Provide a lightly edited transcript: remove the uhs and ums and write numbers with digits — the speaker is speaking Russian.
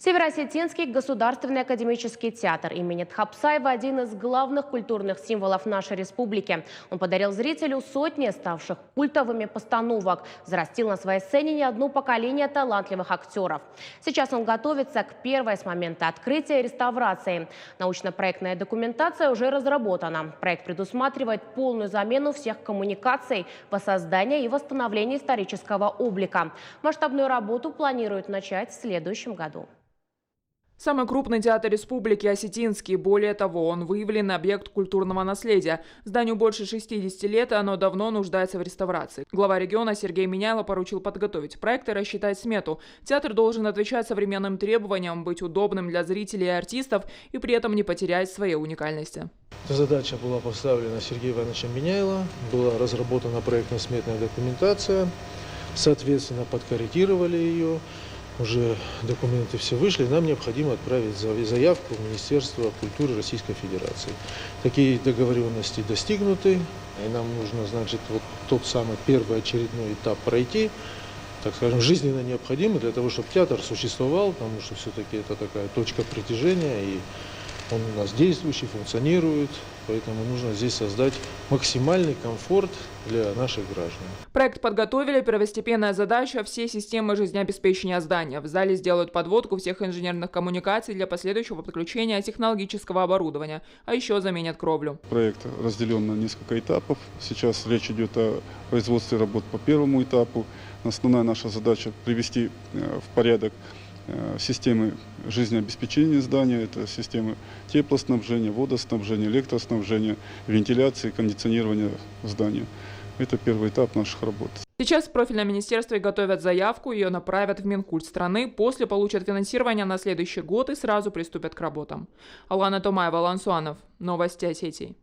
Североосетинский государственный академический театр имени Тхапсаева – один из главных культурных символов нашей республики. Он подарил зрителю сотни ставших культовыми постановок, взрастил на своей сцене не одно поколение талантливых актеров. Сейчас он готовится к первой с момента открытия и реставрации. Научно-проектная документация уже разработана. Проект предусматривает полную замену всех коммуникаций, воссоздание и восстановление исторического облика. Масштабную работу планируют начать в следующем году. Самый крупный театр республики – Осетинский. Более того, он выявленный объект культурного наследия. Зданию больше 60 лет, и оно давно нуждается в реставрации. Глава региона Сергей Миняйло поручил подготовить проект и рассчитать смету. Театр должен отвечать современным требованиям, быть удобным для зрителей и артистов и при этом не потерять своей уникальности. Эта задача была поставлена Сергеем Ивановичем Миняйло, была разработана проектно-сметная документация, соответственно, подкорректировали ее. Уже документы все вышли, нам необходимо отправить заявку в Министерство культуры Российской Федерации. Такие договоренности достигнуты, и нам нужно, значит, вот тот самый первый очередной этап пройти, так скажем, жизненно необходимый для того, чтобы театр существовал, потому что все-таки это такая точка притяжения, и он у нас действующий, функционирует, поэтому нужно здесь создать максимальный комфорт для наших граждан. Проект подготовили, первостепенная задача – все системы жизнеобеспечения здания. В зале сделают подводку всех инженерных коммуникаций для последующего подключения технологического оборудования, а еще заменят кровлю. Проект разделен на несколько этапов. Сейчас речь идет о производстве работ по первому этапу. Основная наша задача – привести в порядок системы жизнеобеспечения здания, это системы теплоснабжения, водоснабжения, электроснабжения, вентиляции, кондиционирования здания. Это первый этап наших работ. Сейчас в профильном министерстве готовят заявку, ее направят в Минкульт страны, после получат финансирование на следующий год и сразу приступят к работам. Алана Томаева, Алан Суанов. Новости Осетии.